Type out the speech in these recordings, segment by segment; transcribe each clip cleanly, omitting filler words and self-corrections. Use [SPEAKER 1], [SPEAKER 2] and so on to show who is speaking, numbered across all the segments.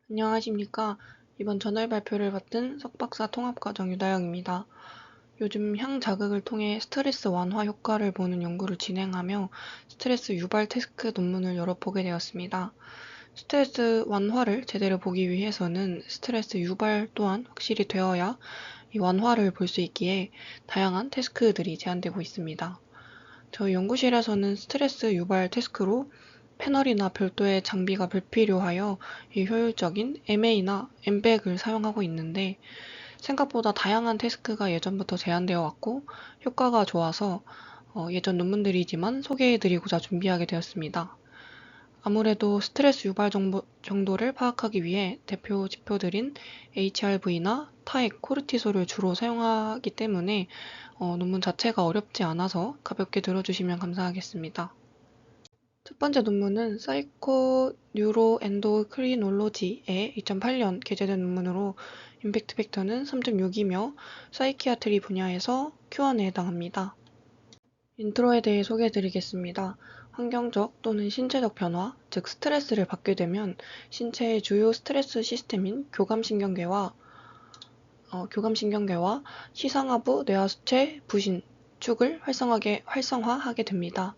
[SPEAKER 1] 안녕하십니까. 이번 전월 발표를 맡은 석박사 통합과정 유다영입니다. 요즘 향 자극을 통해 스트레스 완화 효과를 보는 연구를 진행하며 스트레스 유발 태스크 논문을 여러 보게 되었습니다. 스트레스 완화를 제대로 보기 위해서는 스트레스 유발 또한 확실히 되어야 이 완화를 볼 수 있기에 다양한 태스크들이 제안되고 있습니다. 저희 연구실에서는 스트레스 유발 태스크로 패널이나 별도의 장비가 불필요하여 이 효율적인 MA나 엠백을 사용하고 있는데 생각보다 다양한 태스크가 예전부터 제안되어 왔고 효과가 좋아서 예전 논문들이지만 소개해드리고자 준비하게 되었습니다. 아무래도 스트레스 유발 정도를 파악하기 위해 대표 지표들인 HRV나 타액, 코르티솔을 주로 사용하기 때문에 논문 자체가 어렵지 않아서 가볍게 들어주시면 감사하겠습니다. 첫 번째 논문은 사이코뉴로엔도크리놀로지의 2008년 게재된 논문으로 임팩트 팩터는 3.6이며 사이키아트리 분야에서 Q1에 해당합니다. 인트로에 대해 소개해드리겠습니다. 환경적 또는 신체적 변화, 즉 스트레스를 받게 되면 신체의 주요 스트레스 시스템인 교감신경계와 시상하부 뇌하수체 부신 축을 활성화하게 됩니다.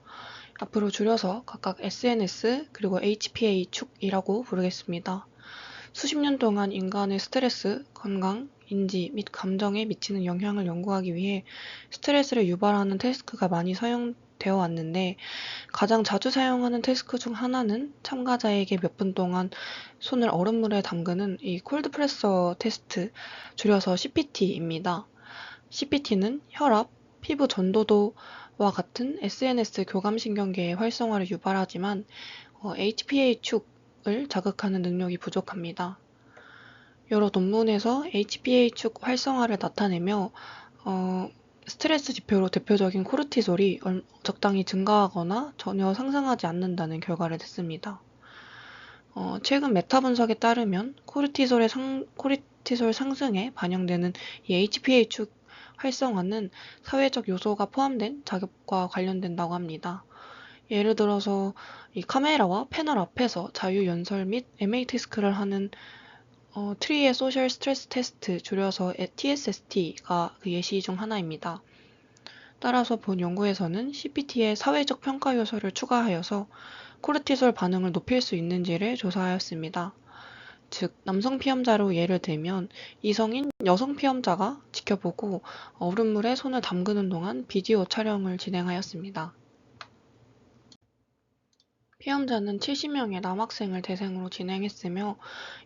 [SPEAKER 1] 앞으로 줄여서 각각 SNS 그리고 HPA 축이라고 부르겠습니다. 수십 년 동안 인간의 스트레스, 건강, 인지 및 감정에 미치는 영향을 연구하기 위해 스트레스를 유발하는 태스크가 많이 사용되어 왔는데 가장 자주 사용하는 태스크 중 하나는 참가자에게 몇 분 동안 손을 얼음물에 담그는 이 콜드 프레서 테스트, 줄여서 CPT입니다. CPT는 혈압, 피부 전도도와 같은 SNS 교감신경계의 활성화를 유발하지만 HPA 축을 자극하는 능력이 부족합니다. 여러 논문에서 HPA 축 활성화를 나타내며 스트레스 지표로 대표적인 코르티솔이 적당히 증가하거나 전혀 상승하지 않는다는 결과를 냈습니다. 최근 메타 분석에 따르면 코르티솔 상승에 반영되는 이 HPA 축 활성화는 사회적 요소가 포함된 작용과 관련된다고 합니다. 예를 들어서 이 카메라와 패널 앞에서 자유 연설 및 MA 태스크를 하는 트리의 소셜 스트레스 테스트, 줄여서 TSST가 그 예시 중 하나입니다. 따라서 본 연구에서는 CPT에 사회적 평가 요소를 추가하여서 코르티솔 반응을 높일 수 있는지를 조사하였습니다. 즉, 남성 피험자로 예를 들면 이성인 여성 피험자가 지켜보고 얼음물에 손을 담그는 동안 비디오 촬영을 진행하였습니다. 피험자는 70명의 남학생을 대상으로 진행했으며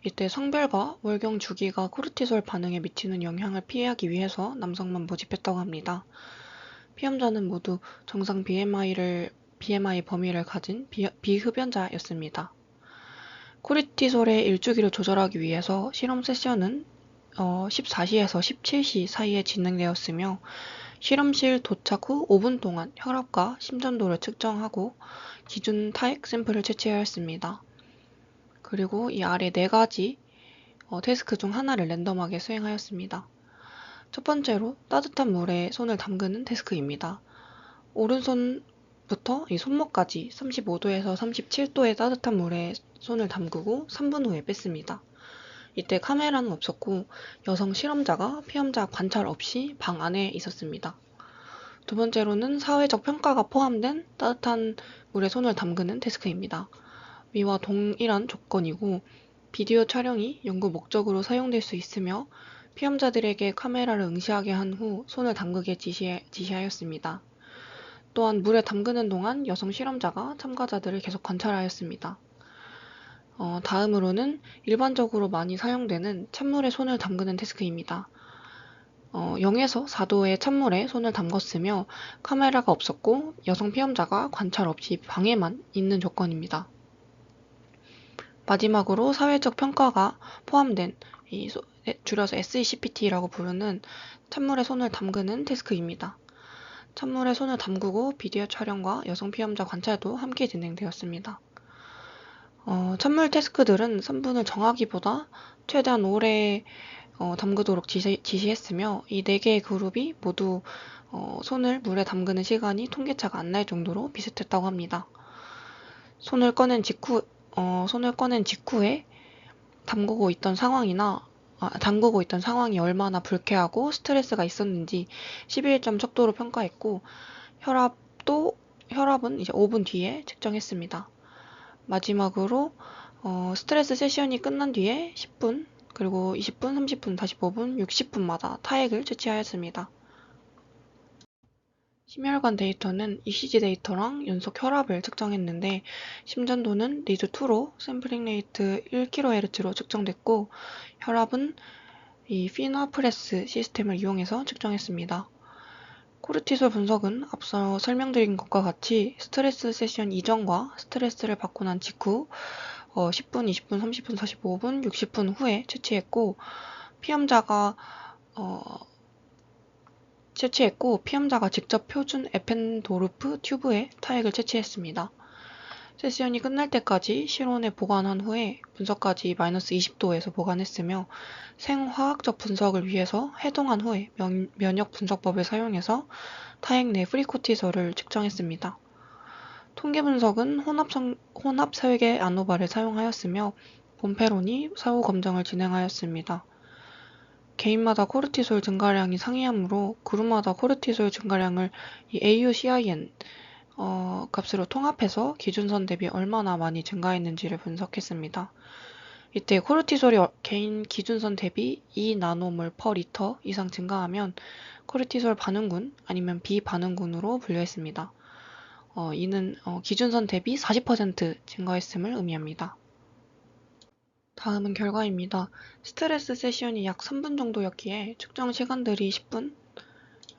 [SPEAKER 1] 이때 성별과 월경 주기가 코르티솔 반응에 미치는 영향을 피하기 위해서 남성만 모집했다고 합니다. 피험자는 모두 정상 BMI 범위를 가진 비흡연자였습니다. 코르티솔의 일주기를 조절하기 위해서 실험 세션은 14시에서 17시 사이에 진행되었으며 실험실 도착 후 5분 동안 혈압과 심전도를 측정하고 기준 타액 샘플을 채취하였습니다. 그리고 이 아래 4가지 태스크 중 하나를 랜덤하게 수행하였습니다. 첫 번째로 따뜻한 물에 손을 담그는 태스크입니다. 오른손부터 이 손목까지 35도에서 37도의 따뜻한 물에 손을 담그고 3분 후에 뺐습니다. 이때 카메라는 없었고 여성 실험자가 피험자 관찰 없이 방 안에 있었습니다. 두 번째로는 사회적 평가가 포함된 따뜻한 물에 손을 담그는 태스크입니다. 위와 동일한 조건이고 비디오 촬영이 연구 목적으로 사용될 수 있으며 피험자들에게 카메라를 응시하게 한 후 손을 담그게 지시하였습니다. 또한 물에 담그는 동안 여성 실험자가 참가자들을 계속 관찰하였습니다. 다음으로는 일반적으로 많이 사용되는 찬물에 손을 담그는 태스크입니다. 0에서 4도의 찬물에 손을 담궜으며 카메라가 없었고 여성 피험자가 관찰 없이 방에만 있는 조건입니다. 마지막으로 사회적 평가가 포함된 줄여서 SECPT라고 부르는 찬물에 손을 담그는 태스크입니다. 찬물에 손을 담그고 비디오 촬영과 여성 피험자 관찰도 함께 진행되었습니다. 찬물 태스크들은 3분을 정하기보다 최대한 오래 담그도록 지시했으며 이 4개의 그룹이 모두 손을 물에 담그는 시간이 통계차가 안 날 정도로 비슷했다고 합니다. 손을 꺼낸 직후에 담그고 있던 상황이 얼마나 불쾌하고 스트레스가 있었는지 11점 척도로 평가했고, 혈압은 이제 5분 뒤에 측정했습니다. 마지막으로 스트레스 세션이 끝난 뒤에 10분, 그리고 20분, 30분, 45분, 60분마다 타액을 채취하였습니다. 심혈관 데이터는 ECG 데이터랑 연속 혈압을 측정했는데, 심전도는 리드2로 샘플링 레이트 1kHz로 측정됐고, 혈압은 이 피나프레스 시스템을 이용해서 측정했습니다. 코르티솔 분석은 앞서 설명드린 것과 같이 스트레스 세션 이전과 스트레스를 받고 난 직후 10분, 20분, 30분, 45분, 60분 후에 채취했고, 피험자가 직접 표준 에펜도르프 튜브에 타액을 채취했습니다. 세션이 끝날 때까지 실온에 보관한 후에 분석까지 -20도에서 보관했으며, 생화학적 분석을 위해서 해동한 후에 면역 분석법을 사용해서 타액 내 프리코티솔을 측정했습니다. 통계 분석은 혼합 설계 아노바를 사용하였으며, 봄페론이 사후 검정을 진행하였습니다. 개인마다 코르티솔 증가량이 상이하므로 그룹마다 코르티솔 증가량을 이 AUCIN 값으로 통합해서 기준선 대비 얼마나 많이 증가했는지를 분석했습니다. 이때 코르티솔이 개인 기준선 대비 2나노몰 퍼 리터 이상 증가하면 코르티솔 반응군 아니면 비반응군으로 분류했습니다. 이는 기준선 대비 40% 증가했음을 의미합니다. 다음은 결과입니다. 스트레스 세션이 약 3분 정도였기에 측정 시간들이 10분,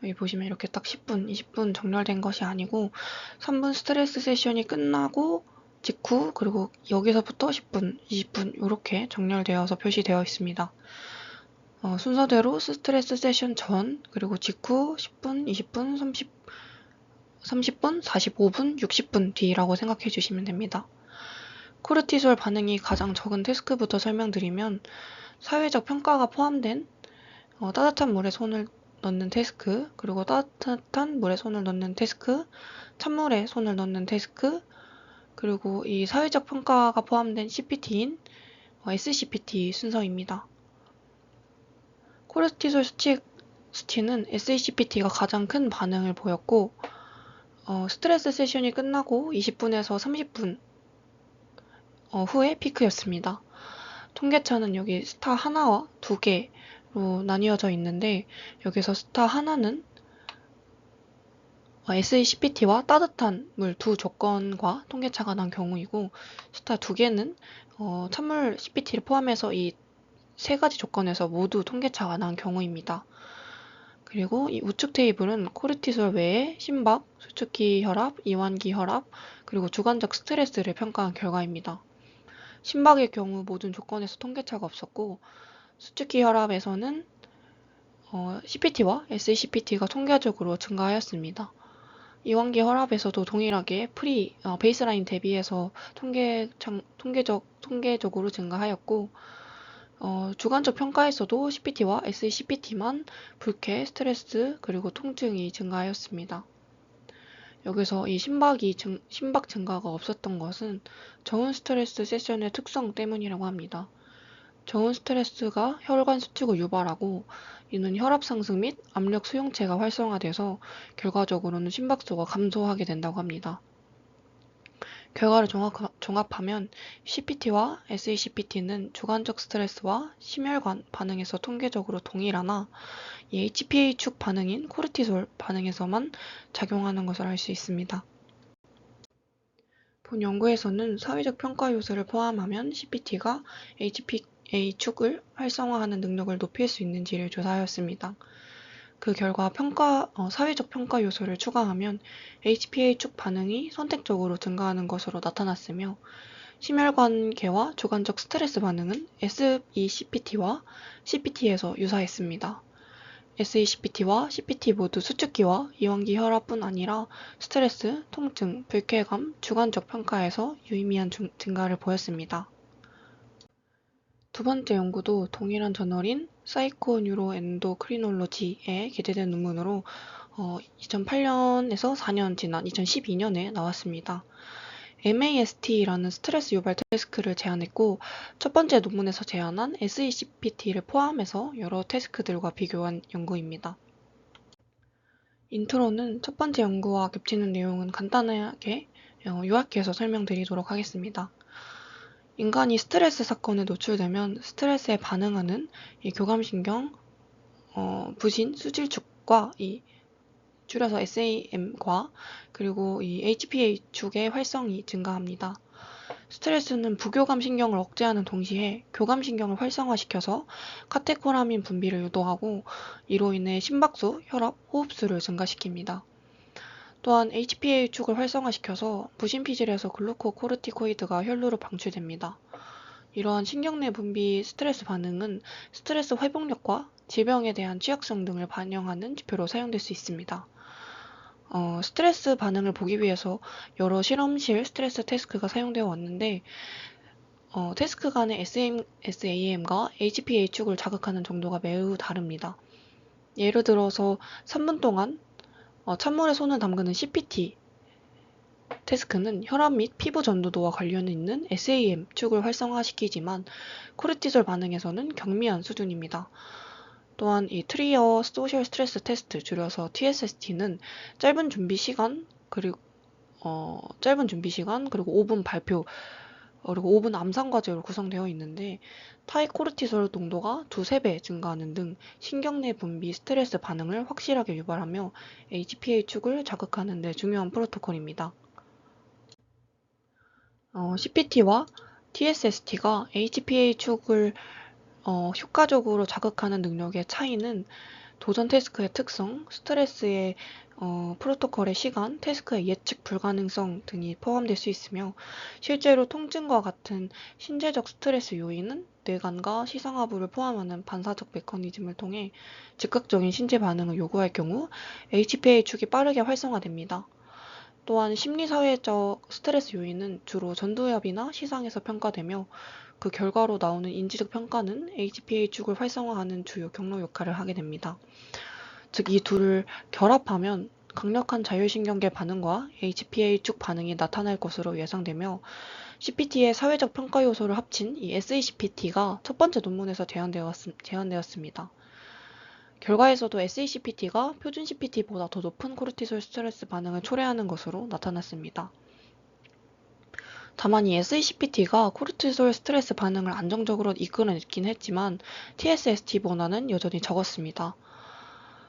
[SPEAKER 1] 여기 보시면 이렇게 딱 10분, 20분 정렬된 것이 아니고 3분 스트레스 세션이 끝나고 직후, 그리고 여기서부터 10분, 20분 이렇게 정렬되어서 표시되어 있습니다. 순서대로 스트레스 세션 전, 그리고 직후 10분, 20분, 30분, 45분, 60분 뒤라고 생각해 주시면 됩니다. 코르티솔 반응이 가장 적은 태스크부터 설명드리면, 사회적 평가가 포함된 따뜻한 물에 손을 넣는 태스크, 그리고 따뜻한 물에 손을 넣는 태스크, 찬물에 손을 넣는 태스크, 그리고 이 사회적 평가가 포함된 CPT인 SCPT 순서입니다. 코르티솔 수치는 SCPT가 가장 큰 반응을 보였고, 스트레스 세션이 끝나고 20분에서 30분 후에 피크였습니다. 통계차는 여기 스타 하나와 2개로 나뉘어져 있는데, 여기서 스타 하나는 SACPT와 따뜻한 물 두 조건과 통계차가 난 경우이고, 스타 2개는 찬물 CPT를 포함해서 이 세 가지 조건에서 모두 통계차가 난 경우입니다. 그리고 이 우측 테이블은 코르티솔 외에 심박, 수축기 혈압, 이완기 혈압, 그리고 주관적 스트레스를 평가한 결과입니다. 심박의 경우 모든 조건에서 통계차가 없었고, 수축기 혈압에서는 CPT와 SACPT가 통계적으로 증가하였습니다. 이완기 혈압에서도 동일하게 베이스라인 대비해서 통계적으로 증가하였고, 주관적 평가에서도 CPT와 SACPT만 불쾌, 스트레스, 그리고 통증이 증가하였습니다. 여기서 이 심박 증가가 없었던 것은 저온 스트레스 세션의 특성 때문이라고 합니다. 저온 스트레스가 혈관 수축을 유발하고, 이는 혈압 상승 및 압력 수용체가 활성화돼서 결과적으로는 심박수가 감소하게 된다고 합니다. 결과를 종합하면 CPT와 SACPT는 주관적 스트레스와 심혈관 반응에서 통계적으로 동일하나, 이 HPA축 반응인 코르티솔 반응에서만 작용하는 것을 알 수 있습니다. 본 연구에서는 사회적 평가 요소를 포함하면 CPT가 HPA축을 활성화하는 능력을 높일 수 있는지를 조사하였습니다. 그 결과 사회적 평가 요소를 추가하면 HPA축 반응이 선택적으로 증가하는 것으로 나타났으며, 심혈관계와 주관적 스트레스 반응은 SECPT와 CPT에서 유사했습니다. SECPT와 CPT 모두 수축기와 이완기 혈압뿐 아니라 스트레스, 통증, 불쾌감, 주관적 평가에서 유의미한 증가를 보였습니다. 두 번째 연구도 동일한 저널인 사이코뉴로엔도크리놀로지에 게재된 논문으로 2008년에서 4년 지난 2012년에 나왔습니다. MAST라는 스트레스 유발 태스크를 제안했고, 첫 번째 논문에서 제안한 SECPT를 포함해서 여러 태스크들과 비교한 연구입니다. 인트로는 첫 번째 연구와 겹치는 내용은 간단하게 요약해서 설명드리도록 하겠습니다. 인간이 스트레스 사건에 노출되면 스트레스에 반응하는 이 교감신경, 부신, 수질축과 줄여서 SAM과 그리고 이 HPA축의 활성이 증가합니다. 스트레스는 부교감 신경을 억제하는 동시에 교감 신경을 활성화시켜서 카테코라민 분비를 유도하고 이로 인해 심박수, 혈압, 호흡수를 증가시킵니다. 또한 HPA축을 활성화시켜서 부신피질에서 글루코코르티코이드가 혈류로 방출됩니다. 이러한 신경 내 분비 스트레스 반응은 스트레스 회복력과 질병에 대한 취약성 등을 반영하는 지표로 사용될 수 있습니다. 스트레스 반응을 보기 위해서 여러 실험실 스트레스 태스크가 사용되어 왔는데 태스크 간의 SAM과 HPA축을 자극하는 정도가 매우 다릅니다. 예를 들어서 3분 동안 찬물에 손을 담그는 CPT 태스크는 혈압 및 피부 전도도와 관련 있는 SAM축을 활성화시키지만 코르티솔 반응에서는 경미한 수준입니다. 또한 이 트리어 소셜 스트레스 테스트, 줄여서 TSST는 짧은 준비 시간 그리고 5분 발표 그리고 5분 암상 과제로 구성되어 있는데 타입 코르티솔 농도가 2~3배 증가하는 등 신경 내 분비 스트레스 반응을 확실하게 유발하며 HPA축을 자극하는 데 중요한 프로토콜입니다. CPT와 TSST가 HPA축을 효과적으로 자극하는 능력의 차이는 도전 태스크의 특성, 스트레스의 프로토콜의 시간, 태스크의 예측 불가능성 등이 포함될 수 있으며 실제로 통증과 같은 신체적 스트레스 요인은 뇌관과 시상하부를 포함하는 반사적 메커니즘을 통해 즉각적인 신체 반응을 요구할 경우 HPA축이 빠르게 활성화됩니다. 또한 심리사회적 스트레스 요인은 주로 전두엽이나 시상에서 평가되며 그 결과로 나오는 인지적 평가는 HPA축을 활성화하는 주요 경로 역할을 하게 됩니다. 즉, 이 둘을 결합하면 강력한 자율신경계 반응과 HPA축 반응이 나타날 것으로 예상되며 CPT의 사회적 평가 요소를 합친 이 SACPT가 첫 번째 논문에서 제안되었습니다. 결과에서도 SACPT가 표준 CPT보다 더 높은 코르티솔 스트레스 반응을 초래하는 것으로 나타났습니다. 다만 이 SACPT가 코르티솔 스트레스 반응을 안정적으로 이끌어냈긴 했지만 TSST보다는 여전히 적었습니다.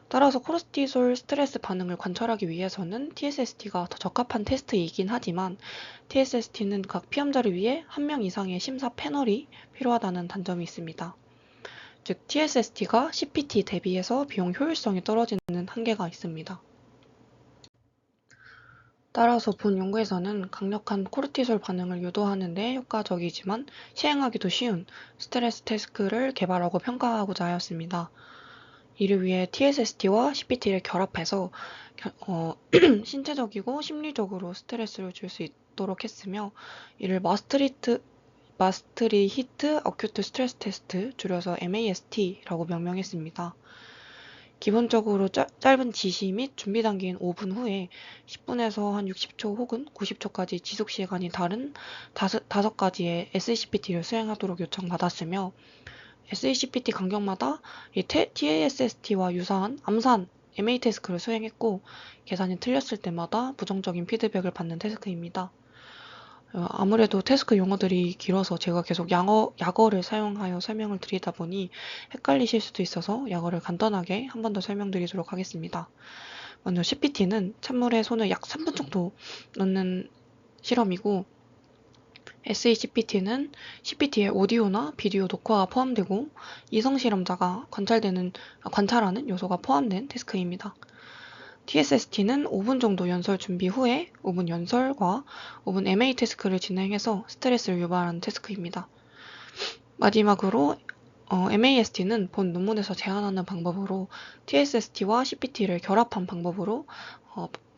[SPEAKER 1] 따라서 코르티솔 스트레스 반응을 관찰하기 위해서는 TSST가 더 적합한 테스트이긴 하지만 TSST는 각 피험자를 위해 1명 이상의 심사 패널이 필요하다는 단점이 있습니다. 즉 TSST가 CPT 대비해서 비용 효율성이 떨어지는 한계가 있습니다. 따라서 본 연구에서는 강력한 코르티솔 반응을 유도하는 데 효과적이지만 시행하기도 쉬운 스트레스 태스크를 개발하고 평가하고자 하였습니다. 이를 위해 TSST와 CPT를 결합해서 신체적이고 심리적으로 스트레스를 줄 수 있도록 했으며 이를 마스트리히트 어큐트 스트레스 테스트, 줄여서 MAST라고 명명했습니다. 기본적으로 짧은 지시 및 준비 단계인 5분 후에 10분에서 한 60초 혹은 90초까지 지속 시간이 다른 5가지의 SACPT를 수행하도록 요청받았으며 SACPT 간격마다 TASST와 유사한 암산 MA 태스크를 수행했고 계산이 틀렸을 때마다 부정적인 피드백을 받는 태스크입니다. 아무래도 태스크 용어들이 길어서 제가 계속 약어를 사용하여 설명을 드리다 보니 헷갈리실 수도 있어서 약어를 간단하게 한 번 더 설명드리도록 하겠습니다. 먼저 CPT는 찬물에 손을 약 3분 정도 넣는 실험이고 SACPT는 CPT에 오디오나 비디오 녹화가 포함되고 이성 실험자가 관찰하는 요소가 포함된 태스크입니다. TSST는 5분 정도 연설 준비 후에 5분 연설과 5분 MA 태스크를 진행해서 스트레스를 유발하는 태스크입니다. 마지막으로 MAST는 본 논문에서 제안하는 방법으로 TSST와 CPT를 결합한 방법으로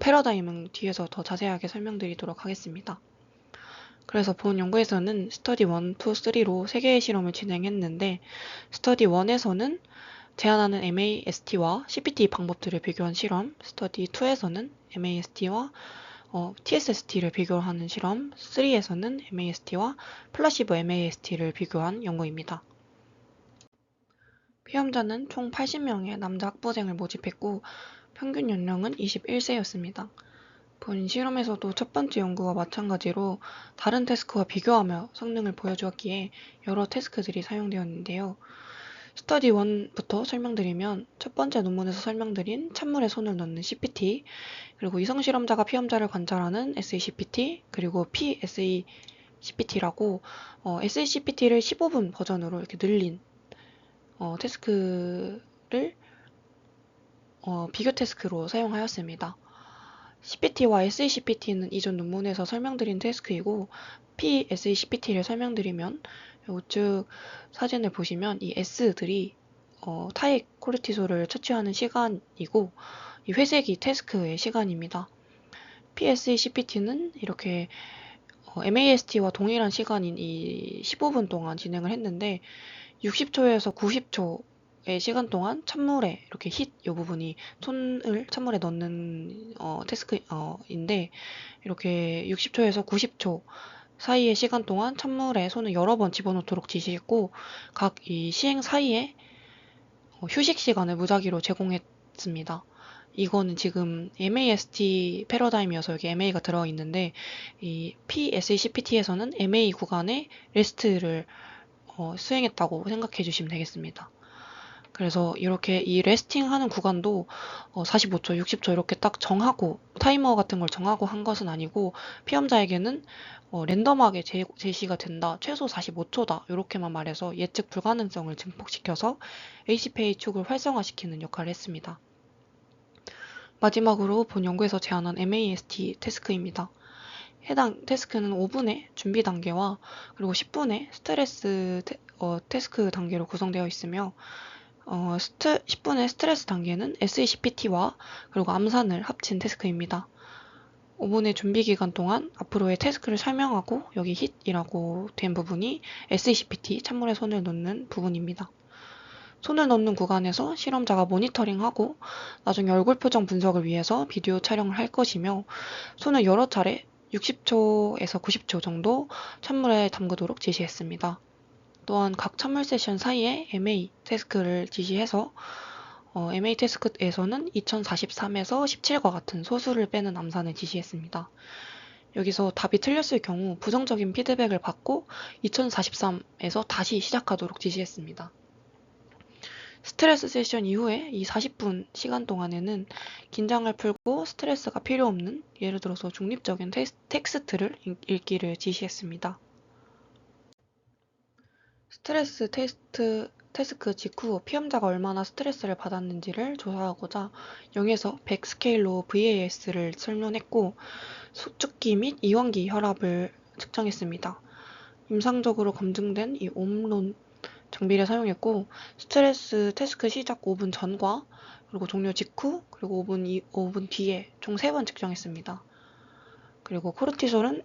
[SPEAKER 1] 패러다임은 뒤에서 더 자세하게 설명드리도록 하겠습니다. 그래서 본 연구에서는 스터디 1, 2, 3로 3개의 실험을 진행했는데 스터디 1에서는 제안하는 MAST와 CPT 방법들을 비교한 실험, 스터디 2에서는 MAST와 TSST를 비교하는 실험 3에서는 MAST와 플라시보 MAST를 비교한 연구입니다. 피험자는 총 80명의 남자 학부생을 모집했고 평균 연령은 21세였습니다. 본 실험에서도 첫 번째 연구와 마찬가지로 다른 태스크와 비교하며 성능을 보여주었기에 여러 태스크들이 사용되었는데요. 스터디 1부터 설명드리면 첫 번째 논문에서 설명드린 찬물에 손을 넣는 CPT, 그리고 이성 실험자가 피험자를 관찰하는 SACPT, 그리고 PSACPT라고 SACPT를 15분 버전으로 이렇게 늘린 태스크를 비교 태스크로 사용하였습니다. CPT와 SACPT는 이전 논문에서 설명드린 태스크이고 PSACPT를 설명드리면 우측 사진을 보시면 이 S들이 타입 코르티솔을 채취하는 시간이고 이 회색이 태스크의 시간입니다. PSACPT는 이렇게 MAST와 동일한 시간인 이 15분 동안 진행을 했는데 60초에서 90초의 시간 동안 찬물에 이렇게 힛 이 부분이 손을 찬물에 넣는 태스크인데 이렇게 60초에서 90초 사이의 시간 동안 찬물에 손을 여러 번 집어넣도록 지시했고 각 이 시행 사이에 휴식 시간을 무작위로 제공했습니다. 이거는 지금 MAST 패러다임이어서 여기 MA가 들어있는데 이 PSACPT에서는 MA 구간에 레스트를 수행했다고 생각해 주시면 되겠습니다. 그래서 이렇게 이 레스팅 하는 구간도 45초, 60초 이렇게 딱 정하고 타이머 같은 걸 정하고 한 것은 아니고 피험자에게는 랜덤하게 제시가 된다, 최소 45초다 이렇게만 말해서 예측 불가능성을 증폭시켜서 ACPA 축을 활성화시키는 역할을 했습니다. 마지막으로 본 연구에서 제안한 MAST 태스크입니다. 해당 태스크는 5분의 준비 단계와 그리고 10분의 스트레스 태스크 단계로 구성되어 있으며 10분의 스트레스 단계는 SACPT와 그리고 암산을 합친 태스크입니다. 5분의 준비 기간 동안 앞으로의 태스크를 설명하고 여기 hit이라고 된 부분이 SACPT 찬물에 손을 넣는 부분입니다. 손을 넣는 구간에서 실험자가 모니터링하고 나중에 얼굴 표정 분석을 위해서 비디오 촬영을 할 것이며 손을 여러 차례 60초에서 90초 정도 찬물에 담그도록 지시했습니다. 또한 각 찬물 세션 사이에 MA 태스크를 지시해서 MA 태스크에서는 2043에서 17과 같은 소수를 빼는 암산을 지시했습니다. 여기서 답이 틀렸을 경우 부정적인 피드백을 받고 2043에서 다시 시작하도록 지시했습니다. 스트레스 세션 이후에 이 40분 시간 동안에는 긴장을 풀고 스트레스가 필요 없는 예를 들어서 중립적인 텍스트를 읽기를 지시했습니다. 스트레스 태스크 직후 피험자가 얼마나 스트레스를 받았는지를 조사하고자 0에서 100 스케일로 VAS를 설명했고 수축기 및 이완기 혈압을 측정했습니다. 임상적으로 검증된 이 옴론 장비를 사용했고 스트레스 태스크 시작 5분 전과 그리고 종료 직후 그리고 5분 뒤에 총 3번 측정했습니다. 그리고 코르티솔은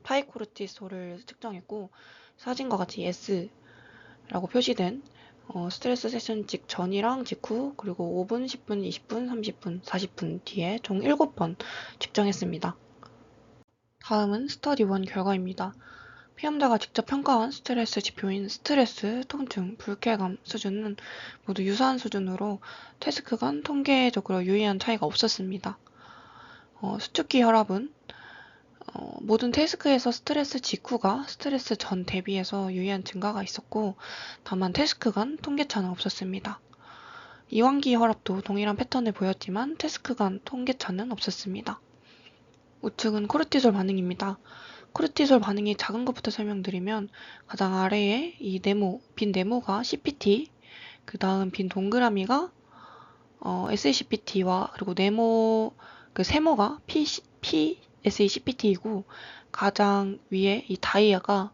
[SPEAKER 1] 파이코르티솔을 측정했고 사진과 같이 S라고 표시된 스트레스 세션 직전이랑 직후 그리고 5분, 10분, 20분, 30분, 40분 뒤에 총 7번 측정했습니다. 다음은 스터디 1 결과입니다. 피험자가 직접 평가한 스트레스 지표인 스트레스, 통증, 불쾌감 수준은 모두 유사한 수준으로 태스크 간 통계적으로 유의한 차이가 없었습니다. 수축기 혈압은 모든 태스크에서 스트레스 직후가 스트레스 전 대비해서 유의한 증가가 있었고 다만 태스크 간 통계차는 없었습니다. 이완기 혈압도 동일한 패턴을 보였지만 태스크 간 통계차는 없었습니다. 우측은 코르티솔 반응입니다. 코르티솔 반응이 작은 것부터 설명드리면 가장 아래에 이 빈 네모가 CPT, 그 다음 빈 동그라미가 SACPT와 그리고 세모가 PSACPT이고 가장 위에 이 다이아가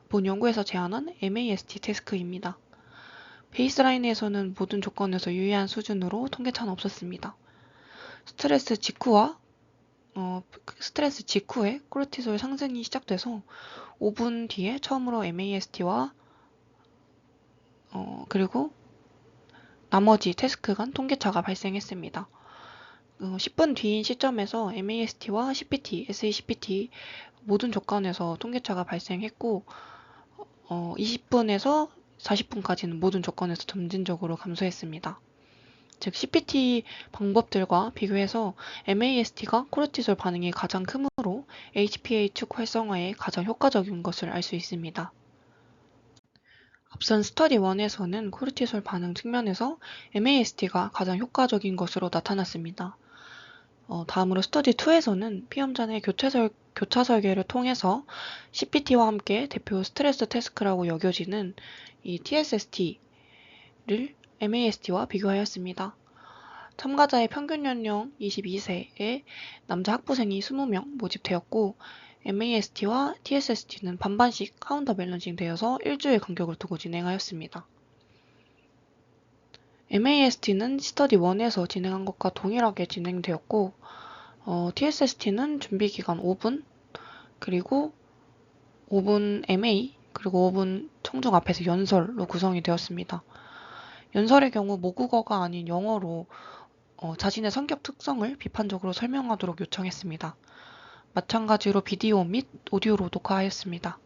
[SPEAKER 1] 본 연구에서 제안한 MAST 태스크입니다. 베이스라인에서는 모든 조건에서 유의한 수준으로 통계차는 없었습니다. 스트레스 직후에 코르티솔 상승이 시작돼서 5분 뒤에 처음으로 MAST와 그리고 나머지 태스크 간 통계차가 발생했습니다. 10분 뒤인 시점에서 MAST와 CPT, SACPT 모든 조건에서 통계차가 발생했고 20분에서 40분까지는 모든 조건에서 점진적으로 감소했습니다. 즉 CPT 방법들과 비교해서 MAST가 코르티솔 반응이 가장 크므로 HPA 축 활성화에 가장 효과적인 것을 알 수 있습니다. 앞선 스터디 1에서는 코르티솔 반응 측면에서 MAST가 가장 효과적인 것으로 나타났습니다. 다음으로 스터디 2에서는 피험자 내 교차 설계를 통해서 CPT와 함께 대표 스트레스 태스크라고 여겨지는 이 TSST를 MAST와 비교하였습니다. 참가자의 평균 연령 22세에 남자 학부생이 20명 모집되었고 MAST와 TSST는 반반씩 카운터 밸런싱 되어서 일주일 간격을 두고 진행하였습니다. MAST는 스터디 1에서 진행한 것과 동일하게 진행되었고 TSST는 준비기간 5분, 그리고 5분 MA, 그리고 5분 청중 앞에서 연설로 구성이 되었습니다. 연설의 경우 모국어가 아닌 영어로 자신의 성격 특성을 비판적으로 설명하도록 요청했습니다. 마찬가지로 비디오 및 오디오로 녹화하였습니다.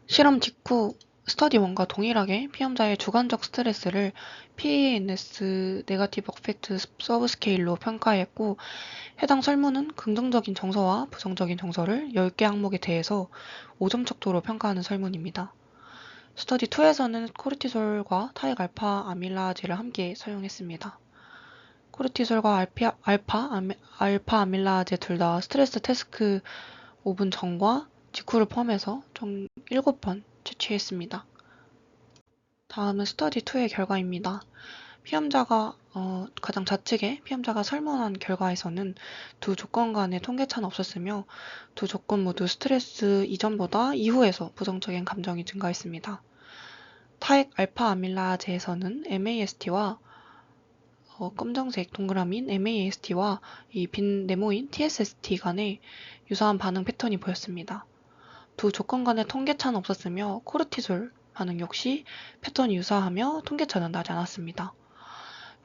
[SPEAKER 1] 실험 직후 스터디 1과 동일하게 피험자의 주관적 스트레스를 PANS 네거티브 어펙트 서브 스케일로 평가했고 해당 설문은 긍정적인 정서와 부정적인 정서를 10개 항목에 대해서 5점 척도로 평가하는 설문입니다. 스터디 2에서는 코르티솔과 타액 알파 아밀라제를 함께 사용했습니다. 코르티솔과 알파 아밀라제 둘 다 스트레스 태스크 5분 전과 직후를 포함해서 총 7번 채취했습니다. 다음은 스터디 2의 결과입니다. 피험자가 가장 좌측에 피험자가 설문한 결과에서는 두 조건 간의 통계차는 없었으며 두 조건 모두 스트레스 이전보다 이후에서 부정적인 감정이 증가했습니다. 타액 알파 아밀라제에서는 MAST와 검정색 동그라미인 MAST와 이 빈 네모인 TSST 간에 유사한 반응 패턴이 보였습니다. 두 조건 간의 통계차는 없었으며 코르티솔 반응 역시 패턴이 유사하며 통계차는 나지 않았습니다.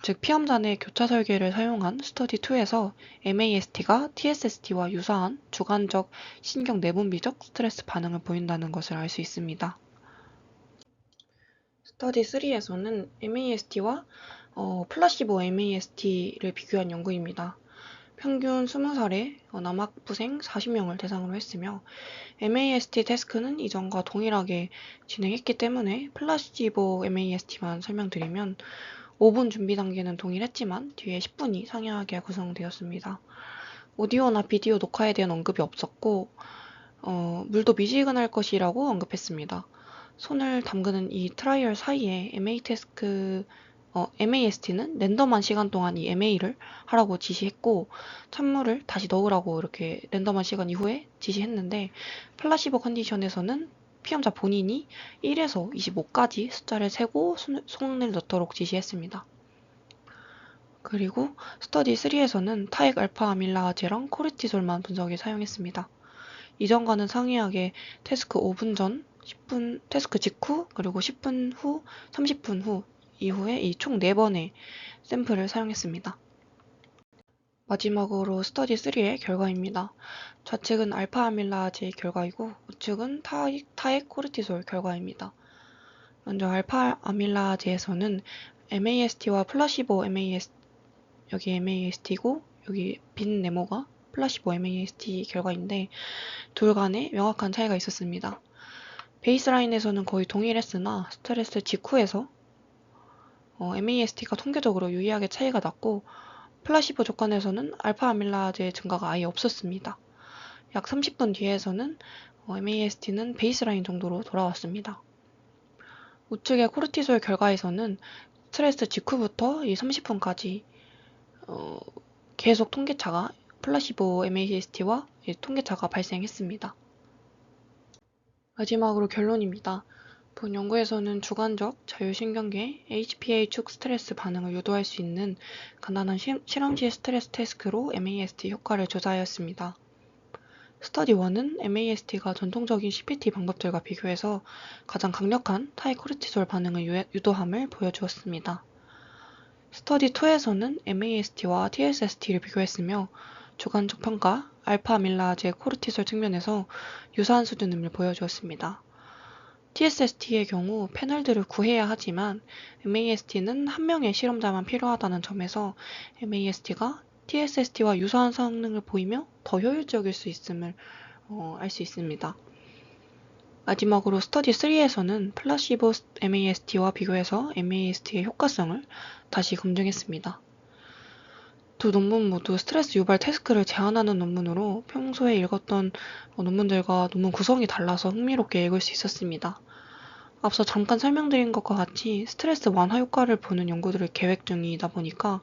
[SPEAKER 1] 즉 피험자 내 교차 설계를 사용한 스터디 2에서 MAST가 TSST와 유사한 주관적 신경 내분비적 스트레스 반응을 보인다는 것을 알 수 있습니다. 스터디 3에서는 MAST와 플라시보 MAST를 비교한 연구입니다. 평균 20살의 남학부생 40명을 대상으로 했으며 MAST 태스크는 이전과 동일하게 진행했기 때문에 플라시보 MAST만 설명드리면 5분 준비 단계는 동일했지만 뒤에 10분이 상이하게 구성되었습니다. 오디오나 비디오 녹화에 대한 언급이 없었고 물도 미지근할 것이라고 언급했습니다. 손을 담그는 이 트라이얼 사이에 MAST는 랜덤한 시간 동안 이 MA를 하라고 지시했고 찬물을 다시 넣으라고 이렇게 랜덤한 시간 이후에 지시했는데 플라시보 컨디션에서는 피험자 본인이 1에서 25까지 숫자를 세고 손을 넣도록 지시했습니다. 그리고 스터디 3에서는 타액 알파 아밀라제랑 코르티솔만 분석에 사용했습니다. 이전과는 상이하게 태스크 5분 전, 10분, 태스크 직후, 그리고 10분 후, 30분 후 이후에 이 총 4번의 샘플을 사용했습니다. 마지막으로 스터디 3의 결과입니다. 좌측은 알파 아밀라제 결과이고 우측은 타액 코르티솔 결과입니다. 먼저 알파 아밀라제에서는 MAST와 플라시보 MAST, 여기 MAST고 여기 빈 네모가 플라시보 MAST 결과인데 둘 간에 명확한 차이가 있었습니다. 베이스라인에서는 거의 동일했으나 스트레스 직후에서 MAST가 통계적으로 유의하게 차이가 났고 플라시보 조건에서는 알파 아밀라제 증가가 아예 없었습니다. 약 30분 뒤에서는 MAST는 베이스라인 정도로 돌아왔습니다. 우측의 코르티솔 결과에서는 스트레스 직후부터 이 30분까지 계속 통계차가 플라시보 MAST와 통계차가 발생했습니다. 마지막으로 결론입니다. 본 연구에서는 주관적 자율신경계 HPA-축 스트레스 반응을 유도할 수 있는 간단한 실험실 스트레스 태스크로 MAST 효과를 조사하였습니다. 스터디 1은 MAST가 전통적인 CPT 방법들과 비교해서 가장 강력한 타이코르티솔 반응을 유도함을 보여주었습니다. 스터디 2에서는 MAST와 TSST를 비교했으며 주관적 평가, 알파-아밀라제 코르티솔 측면에서 유사한 수준임을 보여주었습니다. TSST의 경우 패널들을 구해야 하지만 MAST는 한 명의 실험자만 필요하다는 점에서 MAST가 TSST와 유사한 성능을 보이며 더 효율적일 수 있음을 알 수 있습니다. 마지막으로 스터디 3에서는 플라시보 MAST와 비교해서 MAST의 효과성을 다시 검증했습니다. 두 논문 모두 스트레스 유발 태스크를 제한하는 논문으로 평소에 읽었던 논문들과 논문 구성이 달라서 흥미롭게 읽을 수 있었습니다. 앞서 잠깐 설명드린 것과 같이 스트레스 완화 효과를 보는 연구들을 계획 중이다 보니까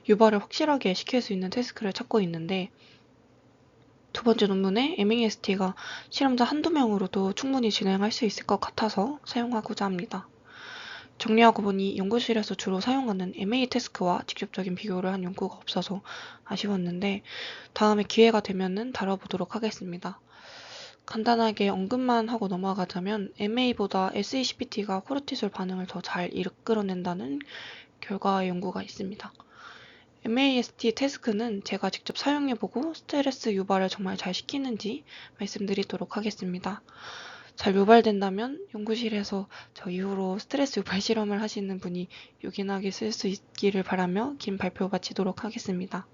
[SPEAKER 1] 유발을 확실하게 시킬 수 있는 태스크를 찾고 있는데 두 번째 논문에 MAST가 실험자 한두 명으로도 충분히 진행할 수 있을 것 같아서 사용하고자 합니다. 정리하고 보니 연구실에서 주로 사용하는 MA 태스크와 직접적인 비교를 한 연구가 없어서 아쉬웠는데 다음에 기회가 되면은 다뤄보도록 하겠습니다. 간단하게 언급만 하고 넘어가자면 MA보다 SECPT가 코르티솔 반응을 더 잘 이끌어낸다는 결과 연구가 있습니다. MAST 태스크는 제가 직접 사용해보고 스트레스 유발을 정말 잘 시키는지 말씀드리도록 하겠습니다. 잘 유발된다면 연구실에서 저 이후로 스트레스 유발 실험을 하시는 분이 요긴하게 쓸 수 있기를 바라며 긴 발표 마치도록 하겠습니다.